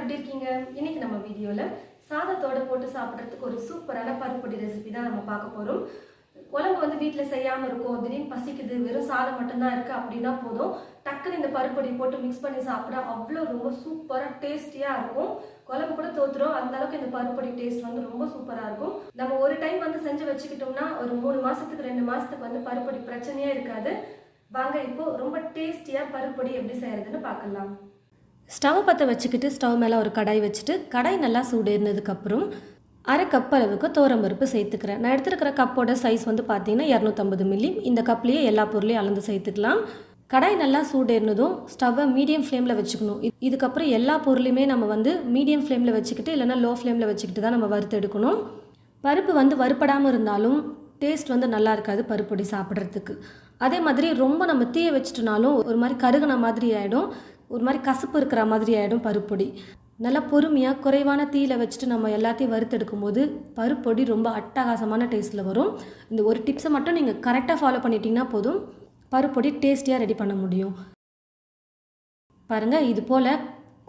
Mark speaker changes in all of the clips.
Speaker 1: எப்படி இருக்கீங்க? இன்னைக்கு நம்ம வீடியோல சாதத்தோட போட்டு சாப்பிடுறதுக்கு ஒரு சூப்பரான பருப்புடி ரெசிபி தான் நம்ம பார்க்க போறோம். குழம்பு வந்து வீட்ல செய்யாம இருக்கும், திடீர்னு பசிக்குது, வெறும் சாதம் மட்டும்தான் இருக்கு அப்படின்னா போதும், டக்குன்னு இந்த பருப்பொடி போட்டு மிக்ஸ் பண்ணி சாப்பிட அவ்வளோ ரொம்ப சூப்பரா டேஸ்டியா இருக்கும். குழம்பு கூட தோத்துரும், அந்த அளவுக்கு இந்த பருப்பொடி டேஸ்ட் வந்து ரொம்ப சூப்பரா இருக்கும். நம்ம ஒரு டைம் வந்து செஞ்சு வச்சுக்கிட்டோம்னா ஒரு 3 மாசத்துக்கு 2 மாசத்துக்கு வந்து பருப்பொடி பிரச்சனையே இருக்காது. வாங்க இப்போ ரொம்ப டேஸ்டியா பருப்பொடி எப்படி செய்யறதுன்னு பார்க்கலாம். ஸ்டவ் பற்ற வச்சுக்கிட்டு ஸ்டவ் மேலே ஒரு கடாய் வச்சுட்டு கடாய் நல்லா சூடேறினதுக்கப்புறம் அரை கப் அளவுக்கு துவரம்பருப்பு சேர்த்துக்கிறேன். நான் எடுத்துருக்கிற கப்போட சைஸ் வந்து பார்த்தீங்கன்னா 250 மில்லி. இந்த கப்லேயே எல்லா பொருளையும் அளந்து சேர்த்துக்கலாம். கடாய் நல்லா சூடேறினதும் ஸ்டவ்வை மீடியம் ஃப்ளேமில் வச்சுக்கணும். இதுக்கப்புறம் எல்லா பொருளையுமே நம்ம வந்து மீடியம் ஃப்ளேமில் வச்சுக்கிட்டு இல்லைனா லோ ஃப்ளேமில் வச்சுக்கிட்டு தான் நம்ம வறுத்து எடுக்கணும். பருப்பு வந்து வறுப்படாமல் இருந்தாலும் டேஸ்ட் வந்து நல்லா இருக்காது பருப்பொடி சாப்பிட்றதுக்கு. அதே மாதிரி ரொம்ப நம்ம தீய வச்சுட்டோனாலும் ஒரு மாதிரி கருகுன மாதிரி ஆகிடும், ஒரு மாதிரி கசப்பு இருக்கிற மாதிரி ஆகிடும் பருப்பொடி. நல்லா பொறுமையாக குறைவான தீயில் வச்சுட்டு நம்ம எல்லாத்தையும் வறுத்தெடுக்கும் போது பருப்பொடி ரொம்ப அட்டகாசமான டேஸ்ட்டில் வரும். இந்த ஒரு டிப்ஸை மட்டும் நீங்கள் கரெக்டாக ஃபாலோ பண்ணிட்டீங்கன்னா போதும், பருப்பொடி டேஸ்டியாக ரெடி பண்ண முடியும். பாருங்கள், இது போல்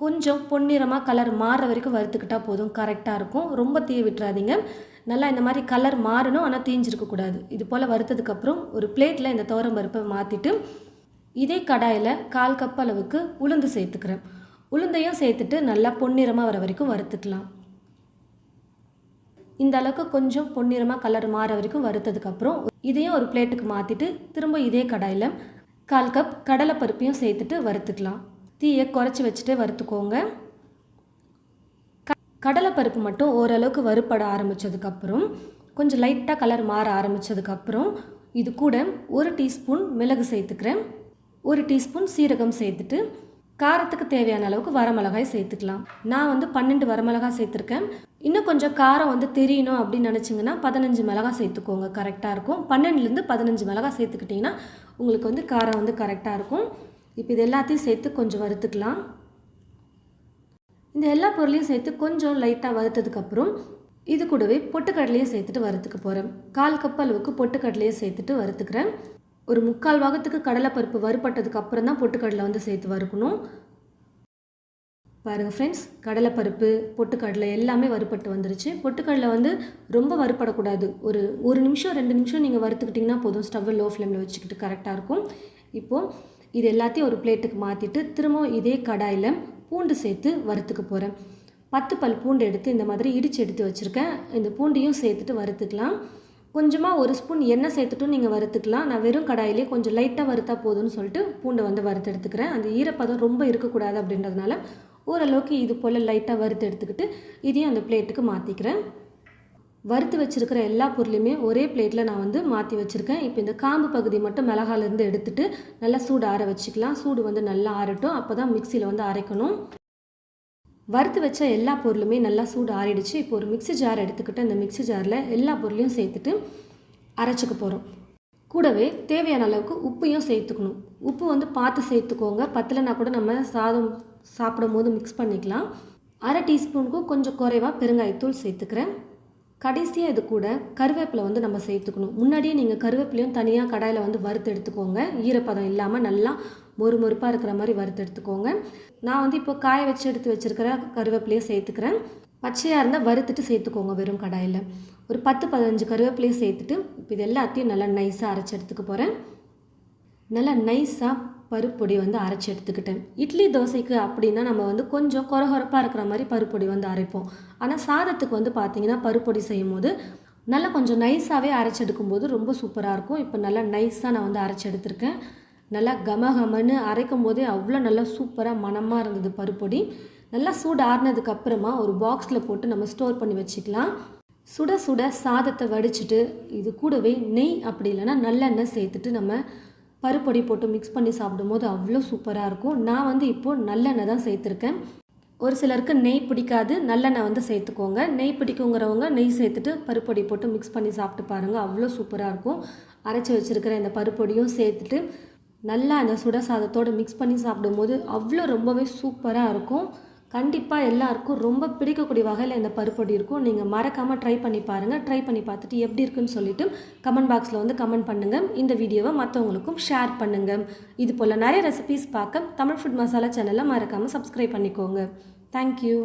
Speaker 1: கொஞ்சம் பொன்னிறமாக கலர் மாறுற வரைக்கும் வறுத்துக்கிட்டால் போதும், கரெக்டாக இருக்கும். ரொம்ப தீய விட்டுறாதீங்க. நல்லா இந்த மாதிரி கலர் மாறணும், ஆனால் தீஞ்சிருக்கக்கூடாது. இது போல் வறுத்ததுக்கப்புறம் ஒரு பிளேட்டில் இந்த துவரம்பருப்பை மாற்றிட்டு இதே கடாயில் 1/4 கப் அளவுக்கு உளுந்து சேர்த்துக்கிறேன். உளுந்தையும் சேர்த்துட்டு நல்லா பொன்னிறமாக வர வரைக்கும் வறுத்துக்கலாம். இந்த அளவுக்கு கொஞ்சம் பொன்னிறமாக கலர் மாற வரைக்கும் வறுத்ததுக்கப்புறம் இதையும் ஒரு பிளேட்டுக்கு மாற்றிட்டு திரும்ப இதே கடாயில் 1/4 கப் கடலைப்பருப்பையும் சேர்த்துட்டு வறுத்துக்கலாம். தீயை குறைச்சி வச்சுட்டு வறுத்துக்கோங்க. கடலைப்பருப்பு மட்டும் ஓரளவுக்கு வறுப்பட ஆரம்பித்ததுக்கப்புறம் கொஞ்சம் லைட்டாக கலர் மாற ஆரம்பித்ததுக்கப்புறம் இது கூட 1 டீஸ்பூன் மிளகு சேர்த்துக்கிறேன், 1 டீஸ்பூன் சீரகம் சேர்த்துட்டு காரத்துக்கு தேவையான அளவுக்கு வரமிளகாய் சேர்த்துக்கலாம். நான் வந்து 12 வரமிளகாய் சேர்த்துருக்கேன். இன்னும் கொஞ்சம் காரம் வந்து தெரியணும் அப்படின்னு நினச்சிங்கன்னா 15 மிளகாய் சேர்த்துக்கோங்க, கரெக்டாக இருக்கும். 12லேருந்து 15 மிளகாய் சேர்த்துக்கிட்டிங்கன்னா உங்களுக்கு வந்து காரம் வந்து கரெக்டாக இருக்கும். இப்போ இது எல்லாத்தையும் சேர்த்து கொஞ்சம் வறுத்துக்கலாம். இந்த எல்லா பொருளையும் சேர்த்து கொஞ்சம் லைட்டாக வறுத்ததுக்கப்புறம் இது கூடவே பொட்டுக்கடலையும் சேர்த்துட்டு வறுத்துக்க போகிறேன். 1/4 கப் அளவுக்கு பொட்டுக்கடலையை சேர்த்துட்டு வறுத்துக்கிறேன். ஒரு 3/4 பாகத்துக்கு கடலைப்பருப்பு வறுப்பட்டதுக்கு அப்புறம் தான் பொட்டுக்கடலை வந்து சேர்த்து வறுக்கணும். பாருங்கள் ஃப்ரெண்ட்ஸ், கடலைப்பருப்பு பொட்டுக்கடலை எல்லாமே வறுப்பட்டு வந்துருச்சு. பொட்டுக்கடலை வந்து ரொம்ப வறுப்படக்கூடாது, ஒரு நிமிஷம் 2 நிமிஷம் நீங்கள் வறுத்துக்கிட்டிங்கன்னா போதும். ஸ்டவ்வை லோ ஃப்ளேமில் வச்சுக்கிட்டு கரெக்டாக இருக்கும். இப்போது இது எல்லாத்தையும் ஒரு பிளேட்டுக்கு மாற்றிட்டு திரும்பவும் இதே கடாயில் பூண்டு சேர்த்து வறுத்துக்க போகிறேன். 10 பல் பூண்டு எடுத்து இந்த மாதிரி இடித்து எடுத்து வச்சுருக்கேன். இந்த பூண்டையும் சேர்த்துட்டு வறுத்துக்கலாம். கொஞ்சமாக 1 ஸ்பூன் எண்ணெய் சேர்த்துட்டும் நீங்கள் வறுத்துக்கலாம். நான் வெறும் கடாயிலே கொஞ்சம் லைட்டாக வறுத்தா போதும்னு சொல்லிட்டு பூண்டை வந்து வறுத்து எடுத்துக்கிறேன். அந்த ஈரப்பதம் ரொம்ப இருக்கக்கூடாது அப்படின்றதுனால ஓரளவுக்கு இது போல் லைட்டாக வறுத்து எடுத்துக்கிட்டு இதையும் அந்த பிளேட்டுக்கு மாற்றிக்கிறேன். வறுத்து வச்சுருக்கிற எல்லா பொருளையுமே ஒரே பிளேட்டில் நான் வந்து மாற்றி வச்சுருக்கேன். இப்போ இந்த காம்பு பகுதி மட்டும் மிளகாலேருந்து எடுத்துகிட்டு நல்லா சூடு ஆற வச்சுக்கலாம். சூடு வந்து நல்லா ஆறட்டும், அப்போ தான் மிக்சியில் வந்து அரைக்கணும். வறுத்து வச்ச எல்லா பொருளுமே நல்லா சூடு ஆறிடுச்சு. இப்போ ஒரு மிக்ஸி ஜார் எடுத்துக்கிட்டு அந்த மிக்ஸி ஜாரில் எல்லா பொருளையும் சேர்த்துட்டு அரைச்சிக்க போகிறோம். கூடவே தேவையான அளவுக்கு உப்பையும் சேர்த்துக்கணும். உப்பு வந்து பார்த்து சேர்த்துக்கோங்க, பத்தலைனா கூட நம்ம சாதம் சாப்பிடும் போது மிக்ஸ் பண்ணிக்கலாம். 1/2 டீஸ்பூனுக்கும் கொஞ்சம் குறைவாக பெருங்காயத்தூள் சேர்த்துக்கிறேன். கடைசியாக இது கூட கருவேப்பிலை வந்து நம்ம சேர்த்துக்கணும். முன்னாடியே நீங்கள் கருவேப்பிலையும் தனியாக கடாயில் வந்து வறுத்து எடுத்துக்கோங்க, ஈரப்பதம் இல்லாமல் நல்லா மொறுமொறுப்பாக இருக்கிற மாதிரி வறுத்து எடுத்துக்கோங்க. நான் வந்து இப்போ காய வச்சு எடுத்து வச்சுருக்கிற கருவேப்பிலையை சேர்த்துக்கிறேன். பச்சையாக இருந்தால் வறுத்துட்டு சேர்த்துக்கோங்க வெறும் கடாயில். ஒரு 10-15 கருவேப்பிலையை சேர்த்துட்டு இப்போ இது எல்லாத்தையும் நல்லா நைஸாக அரைச்சி எடுத்துக்க போகிறேன். நல்லா நைஸாக பருப்பொடி வந்து அரைச்சி எடுத்துக்கிட்டேன். இட்லி தோசைக்கு அப்படின்னா நம்ம வந்து கொஞ்சம் கொரகொரப்பாக இருக்கிற மாதிரி பருப்பொடி வந்து அரைப்போம். ஆனால் சாதத்துக்கு வந்து பார்த்திங்கன்னா பருப்பொடி செய்யும் போது நல்லா கொஞ்சம் நைஸாகவே அரைச்சி எடுக்கும்போது ரொம்ப சூப்பராக இருக்கும். இப்போ நல்லா நைஸாக நான் வந்து அரைச்சி எடுத்திருக்கேன். நல்லா கமகமன்னு அரைக்கும் போதே அவ்வளோ நல்லா சூப்பராக மணமாக இருந்தது பருப்பொடி. நல்லா சூடு ஆறினதுக்கப்புறமா ஒரு பாக்ஸில் போட்டு நம்ம ஸ்டோர் பண்ணி வச்சுக்கலாம். சுட சுட சாதத்தை வடிச்சிட்டு இது கூடவே நெய் அப்படி இல்லைன்னா நல்லெண்ணெய் சேர்த்துட்டு நம்ம பருப்பொடி போட்டு மிக்ஸ் பண்ணி சாப்பிடும்போது அவ்வளோ சூப்பராக இருக்கும். நான் வந்து இப்போது நல்லெண்ணெய் தான் சேர்த்துருக்கேன். ஒரு சிலருக்கு நெய் பிடிக்காது, நல்லெண்ணெய் வந்து சேர்த்துக்கோங்க. நெய் பிடிக்குங்கிறவங்க நெய் சேர்த்துட்டு பருப்பொடி போட்டு மிக்ஸ் பண்ணி சாப்பிட்டு பாருங்கள், அவ்வளோ சூப்பராக இருக்கும். அரைச்சி வச்சுருக்கிற இந்த பருப்பொடியும் சேர்த்துட்டு நல்லா அந்த சுட சாதத்தோடு மிக்ஸ் பண்ணி சாப்பிடும்போது அவ்வளோ ரொம்பவே சூப்பராக இருக்கும். கண்டிப்பாக எல்லாருக்கும் ரொம்ப பிடிக்கக்கூடிய வகையில் இந்த பருப்பொடி இருக்கும். நீங்கள் மறக்காமல் ட்ரை பண்ணி பாருங்கள். ட்ரை பண்ணி பார்த்துட்டு எப்படி இருக்குன்னு சொல்லிவிட்டு கமெண்ட் பாக்ஸில் வந்து கமெண்ட் பண்ணுங்கள். இந்த வீடியோவை மற்றவங்களுக்கும் ஷேர் பண்ணுங்கள். இது போல் நிறைய ரெசிபீஸ் பார்க்க தமிழ் ஃபுட் மசாலா சேனலை மறக்காமல் சப்ஸ்கிரைப் பண்ணிக்கோங்க. தேங்க்யூ.